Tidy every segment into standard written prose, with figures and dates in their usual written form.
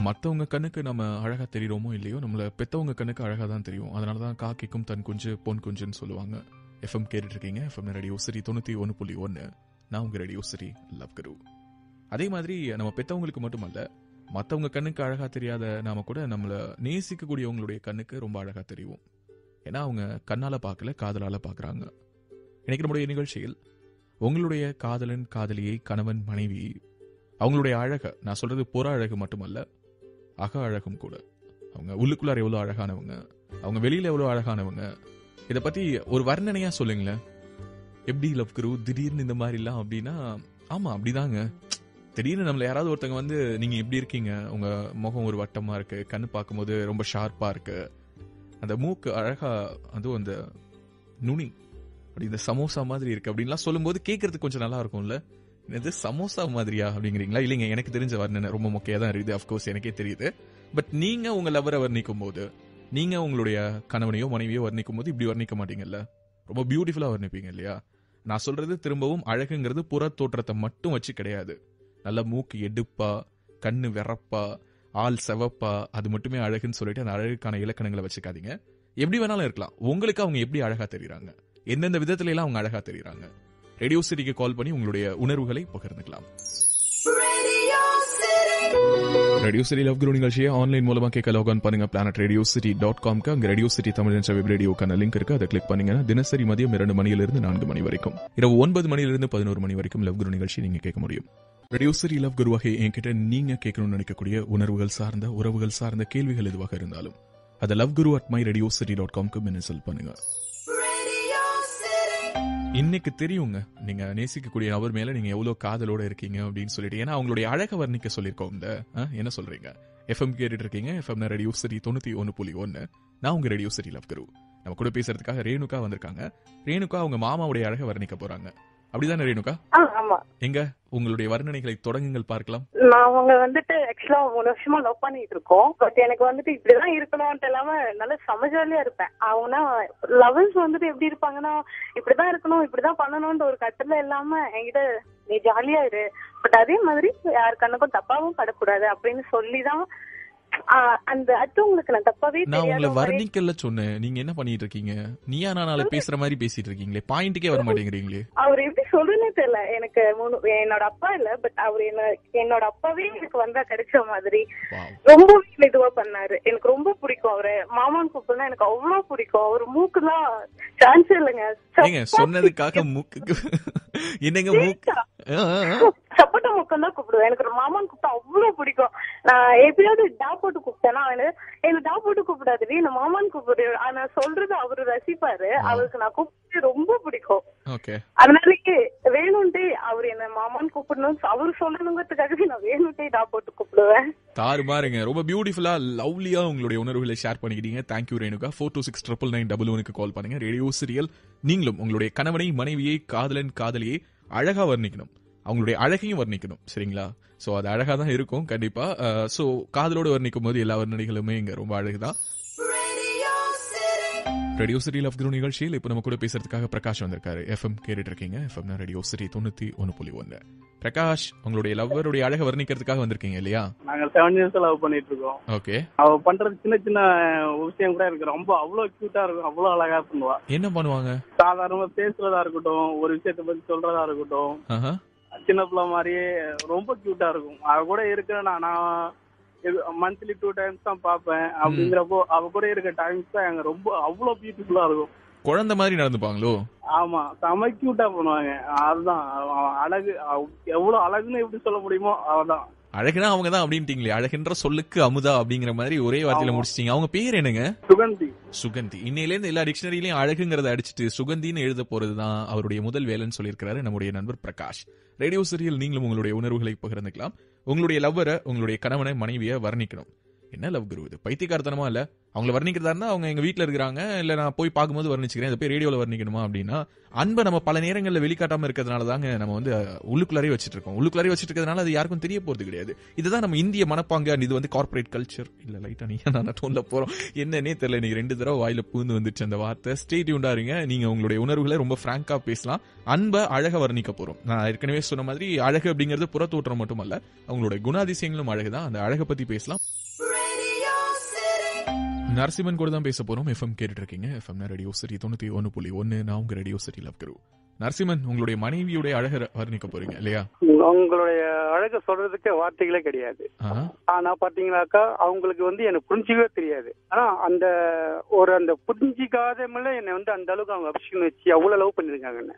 மற்றவங்க கண்ணுக்கு நம்ம அழகா தெரியுறோமோ இல்லையோ, நம்மள பெத்தவங்க கண்ணுக்கு அழகா தான் தெரியும். அதனால தான் காக்கைக்கும் தன் குஞ்சு பொன் குஞ்சுன்னு சொல்லுவாங்க. எஃப்எம் கேட்டுட்டு இருக்கீங்க. FM radio city 91.1. நான் உங்க ரேடியோ சிட்டி லவ் குரு. அதே மாதிரி நம்ம பெத்தவங்களுக்கு மட்டுமல்ல, மற்றவங்க கண்ணுக்கு அழகா தெரியாத நாம கூட நம்மள நேசிக்கக்கூடியவங்களுடைய கண்ணுக்கு ரொம்ப அழகா தெரியும். ஏன்னா அவங்க கண்ணால பார்க்கல, காதலால பார்க்கறாங்க. இன்னைக்கு நம்முடைய நிகழ்ச்சியில் உங்களுடைய காதலன் காதலியை, கணவன் மனைவி, அவங்களுடைய அழக, நான் சொல்றது புற அழகு மட்டுமல்ல, அக அழகும் கூட. அவங்க உள்ளுக்குள்ளார எவ்வளவு அழகானவங்க, அவங்க வெளியில எவ்வளவு அழகானவங்க, இதை பத்தி ஒரு வர்ணனையா சொல்லுங்களேன். எப்படி லவ் குரு திடீர்னு இந்த மாதிரி எல்லாம் அப்படின்னா, ஆமா அப்படிதாங்க. திடீர்னு நம்மள யாராவது ஒருத்தங்க வந்து நீங்க எப்படி இருக்கீங்க, உங்க முகம் ஒரு வட்டமா இருக்கு, கண்ணு பார்க்கும்போது ரொம்ப ஷார்ப்பா இருக்கு, அந்த மூக்கு அழகா, அதுவும் அந்த நுனி அப்படி இந்த சமோசா மாதிரி இருக்கு அப்படின்லாம் சொல்லும்போது கேட்கறதுக்கு கொஞ்சம் நல்லா இருக்கும்ல. இது சமோசா மாதிரியா அப்படிங்கிறீங்களா? இல்லைங்க, எனக்கு தெரிஞ்ச வர்ணனை ரொம்ப மொக்கையா தான் இருக்குது. அஃப்கோர்ஸ் எனக்கே தெரியுது. பட் நீங்க உங்க லவரை வர்ணிக்கும் போது, நீங்க உங்களுடைய கணவனையோ மனைவியோ வர்ணிக்கும் போது இப்படி வர்ணிக்க மாட்டீங்கல்ல, ரொம்ப பியூட்டிஃபுல்லா வர்ணிப்பீங்க இல்லையா? நான் சொல்றது திரும்பவும் அழகுங்கிறது புற தோற்றத்தை மட்டும் வச்சு கிடையாது. நல்ல மூக்கு எடுப்பா, கண்ணு வெறப்பா, ஆள் செவப்பா, அது மட்டுமே அழகுன்னு சொல்லிட்டு அந்த அழகுக்கான இலக்கணங்களை வச்சுக்காதீங்க. எப்படி வேணாலும் இருக்கலாம். உங்களுக்கு அவங்க எப்படி அழகா தெரியுறாங்க, எந்தெந்த விதத்துல எல்லாம் அவங்க அழகா தெரியுறாங்க, ரேடியோ சிட்டிக்கு கால் பண்ணி உங்களுடைய உணர்வுகளை பகிர்ந்துக்கலாம். ரேடியோ சிட்டி லவ் குரு நிகழ்ச்சியை ஆன்லைன் மூலமா கேட்க லாக் பண்ணுங்க planetRadioCity.com. அங்க ரேடியோ சிட்டி தமிழ் என்ற வெப் ரேடியோக்கான லிங்க் இருக்கு. அதை கிளிக் பண்ணீங்கன்னா தினசரி மதியம் 2 மணியிலிருந்து 4 மணி வரைக்கும், இரவு 9 மணியிலிருந்து 11 மணி வரைக்கும் லவ் குரு நிகழ்ச்சி நீங்க கேட்க முடியும். ரேடியோ சிட்டி லவ் குரு வகை என்கிட்ட நீங்க கேட்கணும்னு நினைக்கக்கூடிய உணர்வுகள் சார்ந்த, உறவுகள் சார்ந்த கேள்விகள் எதுவாக இருந்தாலும் அதை loveGuru@myradiocity.com மின்னஞ்சல் பண்ணுங்க. இன்னைக்கு தெரியுங்க நீங்க நேசிக்கக்கூடிய நபர் மேல நீங்க எவ்வளவு காதலோட இருக்கீங்க அப்படின்னு சொல்லிட்டு. ஏன்னா அவங்களுடைய அழக வர்ணிக்க சொல்லிருக்கோம். என்ன சொல்றீங்க? எஃப்எம் கேட்டுட்டு இருக்கீங்க. FM radio city 91.1. நான் உங்க ரேடியோ சிட்டி லவ் குரு. நம்ம கூட பேசுறதுக்காக ரேணுகா வந்திருக்காங்க. ரேணுகா அவங்க மாமாவுடைய அழக வர்ணிக்க போறாங்க. அப்படிதானே ரேணுகா? ஆமா. எங்க உங்களுடைய வர்ணனைகளை தொடங்குங்கள் பார்க்கலாம். அவங்க வந்துட்டு ஆக்சுவலா 3 வருஷமா லவ் பண்ணிட்டு இருக்கோம். பட் எனக்கு வந்துட்டு இப்படிதான் இருக்கணும்ட்டு இல்லாம நல்ல சமஜாலியா இருப்பேன். அவங்கன்னா லவர்ஸ் வந்துட்டு எப்படி இருப்பாங்கன்னா, இப்படிதான் இருக்கணும், இப்படிதான் பண்ணணும்ன்ற ஒரு கட்டளை இல்லாம என்கிட்ட நீ ஜாலியா இரு, பட் அதே மாதிரி யாரு கண்ணுக்கும் தப்பாவும் படக்கூடாது அப்படின்னு சொல்லிதான் அந்த அடுத்தவங்களுக்கு நான் தப்பாவே நான் உங்களை வர்ணிக்கல சொன்னேன். நீங்க என்ன பண்ணிட்டு இருக்கீங்க? நீயா நானால பேசுற மாதிரி பேசிட்டு இருக்கீங்களே, பாயிண்ட்டுக்கே வர மாட்டேங்கிறீங்களே. அவர் எப்படி சொல்றேன்னே தெரியல எனக்கு. என்னோட அப்பா இல்ல, பட் அவர் என்னோட அப்பாவே எனக்கு வந்தா கிடைச்ச மாதிரி ரொம்ப இதுவா பண்ணாரு. எனக்கு ரொம்ப பிடிக்கும் அவரு. மாமான்னு கூப்பிடுனா எனக்கு அவ்வளவு பிடிக்கும். அவர் மூக்குலாம் சான்ஸ் இல்லைங்க. சொன்னதுக்காக மூக்கு என்னங்க மூக்கு சப்போட்டா மூக்கம் தான் கூப்பிடுவேன். எனக்கு ஒரு மாமான்னு கூப்பிட்டா அவ்வளவு பிடிக்கும். நான் எப்பயாவது டா போட்டு கூப்பிட்டேன்னா என்ன டா போட்டு கூப்பிடாது, என்ன மாமான்னு கூப்பிடு. நான் சொல்றது அவரு ரசிப்பாரு. அவருக்கு நான் கூப்பிட்டு ரொம்ப பிடிக்கும். அதனாலயே வேணும்ட்டே அவர் என்ன மாமான்னு கூப்பிடணும் அவரு சொல்லணுங்கிறதுக்காகவே நான் வேணும்ட்டே டா போட்டு கூப்பிடுவேன். தாறு பாருங்க, ரொம்ப பியூட்டிஃபுல்லா லவ்லியா உங்களுடைய உணர்வுகளை ஷேர் பண்ணிக்கிட்டீங்க. தேங்க்யூ ரேணுகா. 426999 கால் பண்ணுங்க. ரேடியோ சிரியல் நீங்களும் உங்களுடைய கணவனை, மனைவியை, காதலன் காதலியை அழகா வர்ணிக்கணும், அவங்களுடைய அழகையும் வர்ணிக்கணும். சரிங்களா? சோ அது அழகா தான் இருக்கும் கண்டிப்பா. சோ காதலோடு வர்ணிக்கும் போது எல்லா வர்ணனைகளுமே இங்க ரொம்ப அழகுதான். ரேடியோ சிட்டி லவ் குரு நிகழ்ச்சியில் இப்ப நம்ம கூட பேசுறதுக்காக பிரகாஷ் வந்திருக்காரு. எஃப்எம் கேட்டுட்டு இருக்கீங்க. FM radio city 91.1. பிரகாஷ், உங்களுடைய லவ்வருடைய அழக வர்ணிக்கிறதுக்காக வந்திருக்கீங்க இல்லையா? நாங்க 7 இயர்ஸ் லவ் பண்ணிட்டு இருக்கோம். ஓகே. அவ பண்றது சின்ன சின்ன விஷயம் கூட எனக்கு ரொம்ப அவ்வளவு கியூட்டா இருக்கும், அவ்வளவு அழகா பண்ணுவா. என்ன பண்ணுவாங்க? சாதாரணமா பேசுறதா இருக்கட்டும், ஒரு விஷயத்தை பத்தி சொல்றதா இருக்கட்டும், சின்ன பிள்ளை மாதிரியே ரொம்ப கியூட்டா இருக்கும். அவ கூட இருக்க நான் மந்த்லி 2 times தான் பாப்பேன். அப்படிங்கிறப்போ அவ கூட இருக்க டைம்ஸ் தான் எங்க ரொம்ப அவ்வளவு பியூட்டிஃபுல்லா இருக்கும். குழந்தை மாதிரி நடந்துப்பாங்களோ? ஆமா, செம கியூட்டா பண்ணுவாங்க. அதுதான் அழகு. எவ்வளவு அழகுன்னு எப்படி சொல்ல முடியுமோ அவதான் அழகுனா அவங்க தான் அப்படின்ட்டீங்களே. அழகுன்ற சொல்லுக்கு அமுதா அப்படிங்கிற மாதிரி ஒரே வார்த்தையில முடிச்சிட்டீங்க. அவங்க பேர் என்னங்க? சுகந்தி. சுகந்தி. இன்னையில இருந்து எல்லா டிக்ஷனரியிலயும் அழகுங்கிறத அடிச்சுட்டு சுகந்தின்னு எழுத போறதுதான் அவருடைய முதல் வேலைன்னு சொல்லியிருக்கிறாரு நம்முடைய நண்பர் பிரகாஷ். ரேடியோ சிரியல் நீங்களும் உங்களுடைய உணர்வுகளை பகிர்ந்துக்கலாம். உங்களுடைய லவ்வரை, உங்களுடைய கணவனை, மனைவியை வர்ணிக்கணும். என்ன லவ் குரு இது? பைத்தியக்காரத்தனமா இல்ல? அவங்கள வர்ணிக்கிறதா இருந்தா அவங்க எங்க வீட்டுல இருக்கிறாங்க, இல்ல நான் போய் பார்க்கும்போது வர்ணிச்சுக்கிறேன், இதை போய் ரேடியோல வர்ணிக்கணுமா அப்படின்னா, அன்பை நம்ம பல நேரங்களில் வெளிக்காட்டாம இருக்கிறதுனால தாங்க நம்ம வந்து உள்ளுக்குள்ளாரே வச்சுட்டு இருக்கோம். உள்ளுக்குள்ளாரே வச்சுட்டு இருக்கிறதுனால அது யாருக்கும் தெரிய போறது கிடையாது. இதுதான் நம்ம இந்திய மனப்பாங்க. இது வந்து கார்பரேட் கல்ச்சர். இல்ல லைட்டா நீங்க நான் டோன்ல போறோம், என்னன்னே தெரியல. நீங்க 2 தடவை வாயில பூந்து வந்துச்சு அந்த வார்த்தை. ஸ்டே டியூன்டா இருங்க. நீங்க உங்களுடைய உணர்வுகளை ரொம்ப பிராங்கா பேசலாம். அன்பை அழக வர்ணிக்க போறோம். நான் ஏற்கனவே சொன்ன மாதிரி அழகு அப்படிங்கிறது புறத்தோற்றம் மட்டுமல்ல, அவங்களுடைய குணாதிசயங்களும் அழகுதான். அந்த அழகை பத்தி பேசலாம். நரசிம்மன் கூட தான் பேச போறோம். எஃப்எம் கேட்டுட்டு இருக்கீங்க. FM radio city 91.1. நான் உங்க ரேடியோ சிட்டி லவ் குரு. நரசிம்மன், உங்களுடைய மனைவியுடைய அழக வர்ணிக்க போறீங்க இல்லையா? உங்களுடைய அழக சொல்றதுக்கு வார்த்தைகளே கிடையாது. ஆனா பாத்தீங்கன்னாக்கா அவங்களுக்கு வந்து எனக்கு புரிஞ்சிக்கவே தெரியாது. ஆனா அந்த புரிஞ்சிக்காத என்னை வந்து அந்த அளவுக்கு அவங்க அபிஷேகம் வச்சு அவ்வளவு லவ் பண்ணிருக்காங்க.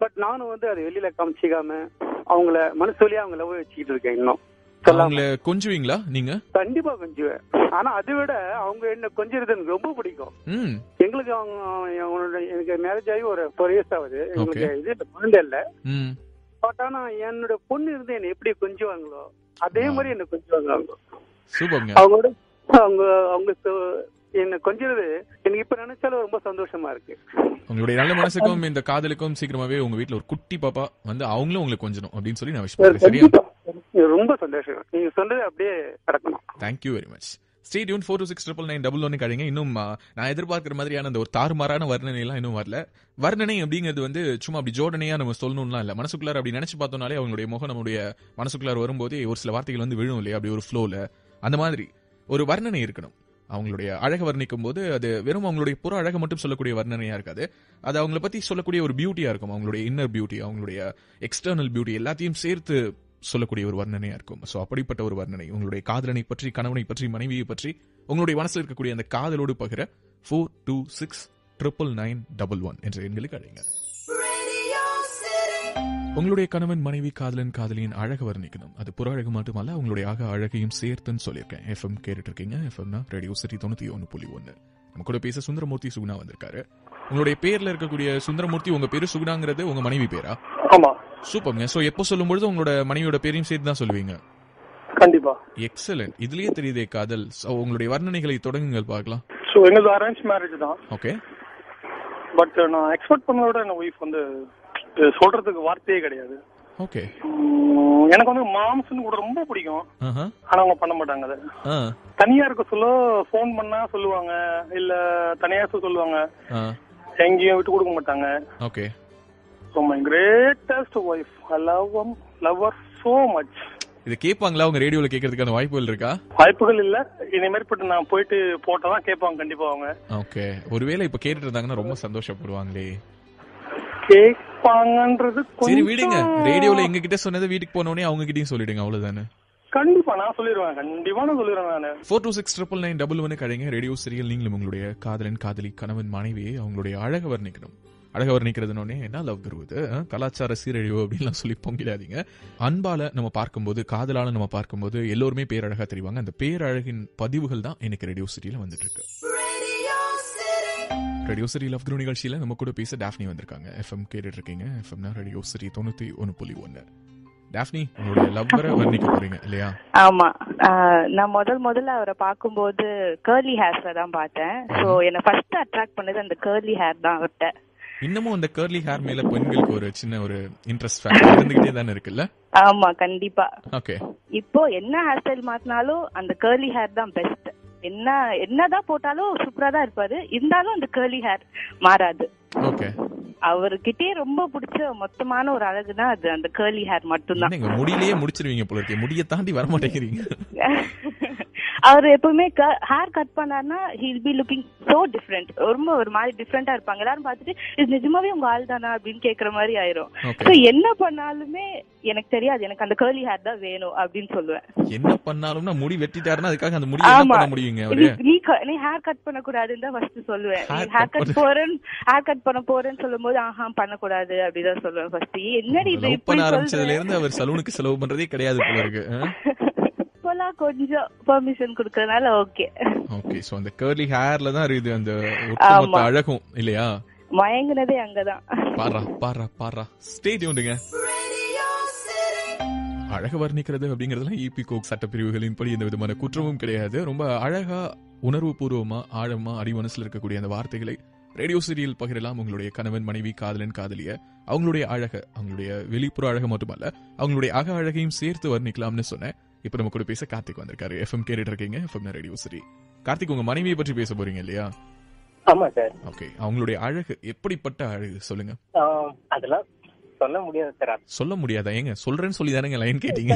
பட் நானும் வந்து அதை வெளியில காமிச்சிக்காம அவங்கள மனசு வழியா அவங்க லவ் வச்சுக்கிட்டு இருக்கேன். இன்னும் கொஞ்சுவீங்களா நீங்க? கண்டிப்பா கொஞ்சுவேன். ஆனா அதை விட அவங்க என்ன கொஞ்சிறது எனக்கு ரொம்ப பிடிக்கும். எங்களுக்கு எனக்கு மேரேஜ் ஆகி ஒரு 4 years ஆகுது. எங்களுக்கு இது குழந்தை இல்ல. பட் ஆனா என்னோட பொண்ணு இருந்து என்ன எப்படி கொஞ்சுவாங்களோ அதே மாதிரி என்ன கொஞ்சுவாங்க. அவங்களோட அவங்க என்ன கொஞ்சிறது எனக்கு இப்ப நினைச்சாலும் ரொம்ப சந்தோஷமா இருக்கு. உங்களுடைய நல்ல மனசுக்கும் இந்த காதலுக்கும் சீக்கிரமாவே உங்க வீட்டுல ஒரு குட்டி பாப்பா வந்து அவங்களும் உங்களுக்கு கொஞ்சணும் அப்படின்னு சொல்லி நான் விஷ் பண்றேன். சரியா? ரொம்ப சந்தோஷம். நீங்க சொன்னது அப்படியே நடக்கணும். Thank you very much. Stay tune. 426999 கழிங்க. இன்னும் நான் எதிர்பார்க்கிற மாதிரியான அந்த ஒரு தாறுமாறான வர்ணனை எல்லாம் இன்னும் வரல. வர்ணனை அப்படிங்கிறது வந்து சும்மா அப்படி ஜோடனையா நம்ம சொல்லணும்லாம் இல்ல. மனசுக்குள்ளார அப்படி நினைச்சு பார்த்தோம்னாலே அவங்களுடைய முகம் நம்மளுடைய மனசுக்குள்ளார வரும்போது ஒரு சில வார்த்தைகள் வந்து விழும் இல்லையா, அப்படி ஒரு ஃப்ளோல. அந்த மாதிரி ஒரு வர்ணனை இருக்கணும். அவங்களுடைய அழக வர்ணிக்கும் போது அது வெறும் அவங்களுடைய புற அழக மட்டும் சொல்லக்கூடிய வர்ணனையா இருக்காது. அது அவங்களை பத்தி சொல்லக்கூடிய ஒரு பியூட்டியா இருக்கும். அவங்களுடைய இன்னர் பியூட்டி, அவங்களுடைய எக்ஸ்டர்னல் பியூட்டி எல்லாத்தையும் சேர்த்து சொல்லக்கூடிய ஒரு வர்ணனையா இருக்கும். சோ அப்படிப்பட்ட ஒரு வர்ணனை உங்களுடைய காதலனை பற்றி, கணவனை பற்றி, மனைவியை பற்றி உங்களுடைய மனசுல இருக்கக்கூடிய அந்த காதலோடு பகிர 42699911 என்ற எண்களுக்கு அழைங்க. உங்களுடைய கணவன், மனைவி, காதலன், காதலியின் அழக வர்ணிக்கணும். அது புற அழகு மட்டுமல்ல, உங்களுடைய அழகையும் சேர்த்துன்னு சொல்லியிருக்கேன். எஃப்எம் கேட்டுட்டு இருக்கீங்க. எஃப்எம்னா ரேடியோ சிட்டி 91.1. நம்ம கூட பேச சுந்தரமூர்த்தி சுகுணா வந்திருக்காரு. உங்களுடைய பேர்ல இருக்கக்கூடிய சுந்தரமூர்த்தி, உங்க பேரு சுகுணாங்கிறது உங்க மனைவி பேரா? ஆமா. சூப்பர்ங்க. சோ எப்போ சொல்லும்போது உங்களோட மனைவியோட பேரையும் சேர்த்து தான் சொல்லுவீங்க? கண்டிப்பா. எக்ஸலென்ட். இதுலயே தெரியுதே காதல். சோ உங்களுடைய வர்ணனைகளை தொடங்குங்கள் பார்க்கலாம். சோ எங்களது அரேஞ்ச் மேரேஜ் தான். ஓகே. பட் நான் எக்ஸ்பெக்ட் பண்ணதோட என் வைஃப் வந்து சொல்றதுக்கு வார்த்தையே கிடையாது. ஓகே. எனக்கு வந்து மாம்ஸ்னு கூட ரொம்ப பிடிக்கும். ஆனா அவங்க பண்ண மாட்டாங்க. அதை தனியா இருக்க சொல்ல போன் பண்ணா சொல்லுவாங்க, இல்ல தனியா சொல்லுவாங்க, எங்கேயும் விட்டு கொடுக்க மாட்டாங்க. Okay. So my greatest wife, I love her so much. இது கேட்பாங்களா அவங்க ரேடியோல கேட்கறதுக்கான வாய்ப்புகள் இருக்கா? வாய்ப்புகள் இல்ல. இனிமேற்பட்டு நான் போயிட்டு போட்டதான் கேட்பாங்க கண்டிப்பா அவங்க. ஓகே. ஒருவேளை இப்ப கேட்டுட்டு இருந்தாங்கன்னா ரொம்ப சந்தோஷப்படுவாங்களே. கேட்பாங்கன்றது சரி விடுங்க. ரேடியோல எங்க கிட்ட சொன்னது வீட்டுக்கு போனோடனே அவங்க கிட்டயும் சொல்லிடுங்க, அவ்வளவுதானே? கண்டிப்பா நான் சொல்லிடுவேன். கண்டிப்பா நான் சொல்லிடுவேன். நானு 42699911 கழிங்க. Radio serial. நீங்களும் உங்களுடைய காதலன், காதலி, கணவன், மனைவியை அவங்களுடைய அழக வர்ணிக்கணும். அழக வர்ணிக்கிறதுனோடனே என்ன லவ் குருவது, கலாச்சார சீரழிவு அப்படின்லாம் சொல்லி பொங்கிடாதீங்க. அன்பால நம்ம பார்க்கும்போது, காதலால நம்ம பார்க்கும்போது எல்லோருமே பேரழகா தெரிவாங்க. அந்த பேரழகின் பதிவுகள் தான் எனக்கு ரேடியோ சிட்டியில வந்துட்டு இருக்கு. ரேடியோ சிட்டி லவ் குரு நிகழ்ச்சியில நம்ம கூட பேச டாஃப்னி வந்திருக்காங்க. எஃப்எம் கேட்டுட்டு இருக்கீங்க. எஃப்எம்னா ரேடியோ சிட்டி 91.1. டாஃப்னி, உங்களுடைய லவ்வரை வர்ணிக்க போறீங்க இல்லையா? ஆமா. நான் முதல்ல அவரை பார்க்கும்போது கர்லி ஹேர்ஸ்ல தான் பார்த்தேன். சோ என்ன ஃபர்ஸ்ட் அட்ராக்ட் பண்ணது அந்த கர்லி ஹேர் தான் அவர்ட்ட. இன்னமும் அந்த கர்லி ஹேர் மேல பெண்களுக்கு ஒரு சின்ன ஒரு இன்ட்ரெஸ்ட் ஃபேக்டர் இருந்துகிட்டே தானே இருக்குல்ல? ஆமா, கண்டிப்பா. ஓகே. இப்போ என்ன ஹேர் ஸ்டைல் மாத்தினாலும் அந்த கர்லி ஹேர் தான் பெஸ்ட். என்னதான் போட்டாலும் சூப்பரா தான் இருப்பாரு. இருந்தாலும் அந்த கர்லி ஹேர் மாறாது. ஓகே. அவர்கிட்டயே ரொம்ப பிடிச்ச மொத்தமான ஒரு அழகுனா அது அந்த கர்லி ஹேர் மட்டும்தான். நீங்க முடியிலேயே முடிச்சிருவீங்க போல இருக்கு. முடிய தாண்டி வர மாட்டேங்கிறீங்க. அவர் எப்பவுமே ஹேர் கட் பண்ணாருன்னா he will be looking so different. ரொம்ப ஒரு மாதிரி டிஃபரெண்டா இருப்பாங்க. எல்லாரும் பார்த்துட்டு இது நிஜமாவே உங்க ஆள் தானா அப்படின்னு கேக்குற மாதிரி ஆயிரும். சோ என்ன பண்ணாலுமே எனக்கு தெரியாது, எனக்கு அந்த கர்லி ஹேர் தான் வேணும் அப்படின்னு சொல்லுவேன். என்ன பண்ணாலும்னா முடி வெட்டிட்டாருன்னா அதுக்காக அந்த முடி என்ன பண்ண முடியுங்க அவரே? நீ ஹேர் கட் பண்ண கூடாதுன்னு தான் ஃபர்ஸ்ட் சொல்லுவேன். ஹேர் கட் பண்ண போறேன்னு சொல்லும்போது ஆஹா பண்ணக்கூடாது அப்படிதான் சொல்லுவேன் ஃபர்ஸ்ட். என்னடி இது இப்படி ஆரம்பிச்சதுல இருந்து அவர் சலூனுக்கு செலவு பண்றதே கிடையாது போல இருக்கு. கொஞ்சம் பெர்மிஷன் குடுக்கறனால ஓகே. ஓகே. சோ அந்த கர்லி ஹேர்ல தான் இருக்குது அந்த ஒட்டுமொத்த அழகும் இல்லையா? மயங்குனதே அங்கதான். பாரா ஸ்டே டியூன்டுங்க. அழக வர்ணிக்கிறது அப்படிங்கறதுலாம் ஈபி கோக் சட்டப்பிரிவுகளின் படி எந்த விதமான குற்றமும் கிடையாது. ரொம்ப அழகா உணர்வு பூர்வமா ஆழமா அடிமனசுல இருக்கக்கூடிய அந்த வார்த்தைகளை ரேடியோ சீரியல் பகிரலாம். உங்களுடைய கணவன் மனைவி காதலன் காதலிய அவங்களுடைய அழக, அவங்களுடைய வெளிப்புற அழக மட்டுமல்ல அவங்களுடைய அக அழகையும் சேர்த்து வர்ணிக்கலாம்னு சொன்னேன். இப்ப நம்ம கூட பேச கார்த்திக் வந்திருக்காரு. எஃப்எம் கேட்டுட்டு இருக்கீங்க, எஃப்எம் ரேடியோ சிட்டி. கார்த்திக், உங்க மனைவியை பற்றி பேச போறீங்க இல்லையா? ஆமா சார். ஓகே, அவங்களுடைய அழகு எப்படிப்பட்ட அழகு சொல்லுங்க. அதெல்லாம் சொல்ல முடியாது சார். சொல்ல முடியாதா? ஏங்க சொல்றேன்னு சொல்லி தானங்க லைன் கேட்டீங்க.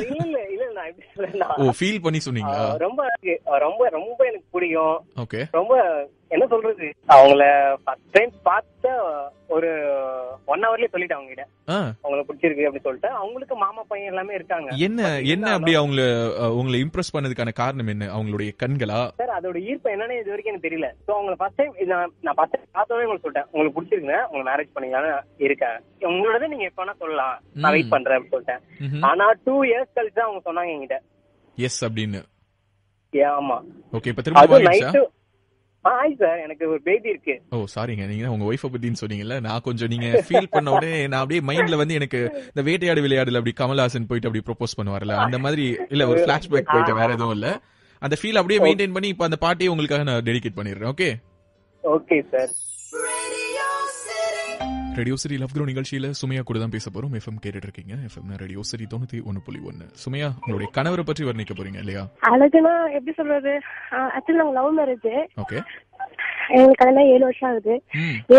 ஓ, ஃபீல் பண்ணி சொன்னீங்களா? ரொம்ப ரொம்ப ரொம்ப எனக்கு பிடிக்கும். ஓகே, ரொம்ப என்ன சொல்றது, அவங்கள ஃபர்ஸ்ட் டைம் பார்த்த ஒரு 1 ஹவர்லயே சொல்லிட்டேன் அவங்க கிட்ட அவங்களுக்கு பிடிச்சிருக்கு அப்படி சொல்லிட்டு. அவங்களுக்கு மாமா பையன் எல்லாமே இருக்காங்க. என்ன அப்படி உங்களை இம்ப்ரெஸ் பண்ணதுக்கான காரணம் என்ன? அவங்களுடைய கண்களா சார்? அதோட ஈர்ப்பு என்னன்னு இது வரைக்கும் எனக்கு தெரியல. சோ அவங்களை ஃபர்ஸ்ட் டைம் நான் ஃபர்ஸ்ட் டைம் பார்த்தோன்னே உங்களுக்கு சொல்லிட்டேன், உங்களுக்கு பிடிச்சிருக்குங்க, உங்களை மேரேஜ் பண்ணிக்கலாம்னு இருக்கேன், உங்களோட நீங்க எப்ப வேணா சொல்லலாம், நான் வெயிட் பண்றேன் அப்படின்னு சொல்லிட்டேன். ஆனா 2 இயர்ஸ் கழிச்சு தான் அவங்க சொன்னாங்க என்கிட்ட எஸ் அப்படின்னு. ஆமா. ஓகே, இப்ப திரும்ப நைட் சார் எனக்கு ஒரு பேபி இருக்கு. ஓ சாரிங்க, நீங்க உங்க ஒய்ஃப பத்தின்னு சொன்னீங்கல்ல, நான் கொஞ்சம் நீங்க ஃபீல் பண்ண உடனே நான் அப்படியே மைண்ட்ல வந்து எனக்கு இந்த வேட்டையாடு விளையாடுல அப்படி கமல்ஹாசன் போயிட்டு அப்படி ப்ரோபோஸ் பண்ணுவார்ல, அந்த மாதிரி இல்ல ஒரு பிளாஷ்பேக் போயிட்டு, வேற எதுவும் இல்ல. அந்த ஃபீல் அப்படியே மெயின்டைன் பண்ணி இப்ப அந்த பாட்டியை உங்களுக்காக நான் டெடிகேட் பண்ணிடுறேன். Okay okay sir. Radio city love grow நிகழ்ச்சியில சுமையா கூட தான் பேச போறோம். எஃப்எம் கேட்டுட்டு இருக்கீங்க, எஃப்எம் ரேடியோ சிட்டி 91.1. சுமையா, உங்களுடைய கணவரை பற்றி வர்ணிக்க போறீங்க இல்லையா? அழகுனா எப்படி சொல்றது, ஆக்சுவலி நாங்க லவ் மேரேஜ். ஓகே, எங்களுக்கு கல்யாணம் 7 வருஷம் ஆகுது.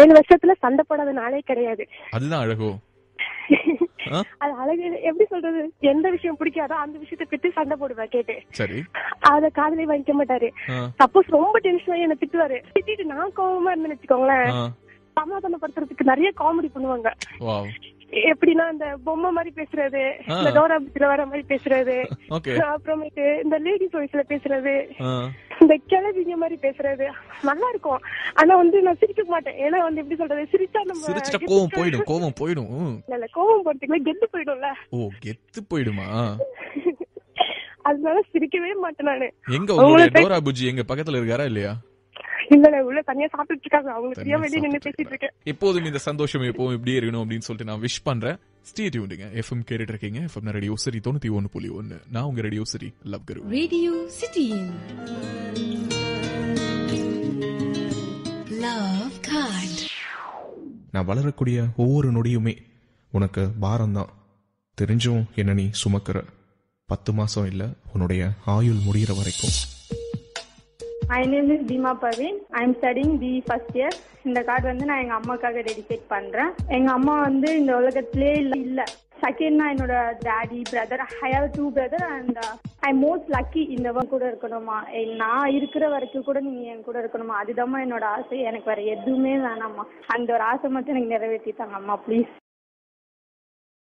7 வருஷத்துல சண்டை போடாத நாளே கிடையாது. அதுதான் அழகோ. அது அழகு எப்படி சொல்றது, எந்த விஷயம் பிடிக்காதோ அந்த விஷயத்தை பத்தி சண்டை போடுவேன் கேட்டு. சரி, அத காதலே வாங்கிக்க மாட்டாரு. சப்போஸ் ரொம்ப டென்ஷன் என்ன திட்டுவாரு, திட்டிட்டு நான் கோவமா இருந்தேன்னு வச்சுக்கோங்களேன், சமாதானப்படுத்துறதுக்கு நிறைய காமெடி பண்ணுவாங்க. எப்படின்னா இந்த பொம்மை மாதிரி பேசுறது, இந்த டோரா புஜ்ல வர மாதிரி பேசுறது, அப்புறமேட்டு இந்த லேடிஸ் வாய்ஸ்ல பேசுறது, இந்த கிளவிங்க மாதிரி பேசுறது நல்லா இருக்கும். ஆனா வந்து நான் சிரிக்க மாட்டேன். ஏன்னா வந்து எப்படி சொல்றது, சிரிச்சா நம்ம கோவம் போயிடும். இல்ல, கோவம் போறதுக்குள்ள கெத்து போயிடும்ல. ஓ, கெத்து போயிடுமா? அதனால சிரிக்கவே மாட்டேன் நானு. எங்க உங்களுடைய டோரா புஜ்ஜி எங்க பக்கத்துல இருக்காரா இல்லையா? இல்ல, உள்ள தனியா சாப்பிட்டு இருக்காங்க. அவங்களுக்கு வெளியே நின்னு பேசிட்டு இருக்கேன். எப்போதும் இந்த சந்தோஷம் எப்பவும் இப்படியே இருக்கணும் அப்படின்னு சொல்லிட்டு நான் விஷ் பண்றேன். ஸ்டே டியூன்டுங்க. எஃப்எம் கேட்டுட்டு இருக்கீங்க, எஃப்எம் ரேடியோ சிட்டி 91.1. நான் உங்க radio city love guru. Radio city love card. நான் வளரக்கூடிய ஒவ்வொரு நொடியுமே உனக்கு பாரம் தான். தெரிஞ்சும் என்ன நீ சுமக்கிற. 10 மாசம் இல்ல, உன்னுடைய ஆயுள் முடிகிற வரைக்கும். My name is Dima Parveen. I am studying BE first year. இந்த கார்டு வந்து நான் எங்க அம்மாக்காக டெடிகேட் பண்றேன். எங்க அம்மா வந்து இந்த உலகத்திலே இல்ல. செகண்ட்னா என்னோட daddy, brother. I have 2 brothers and I am most lucky. இந்த கூட இருக்கணுமா, நான் இருக்கிற வரைக்கும் கூட நீங்க என் கூட இருக்கணுமா, அதுதான் என்னோட ஆசை. எனக்கு வேற எதுவுமே வேணாமா. அந்த ஒரு ஆசை மட்டும் எனக்கு நிறைவேற்றிட்டாங்க அம்மா, ப்ளீஸ்.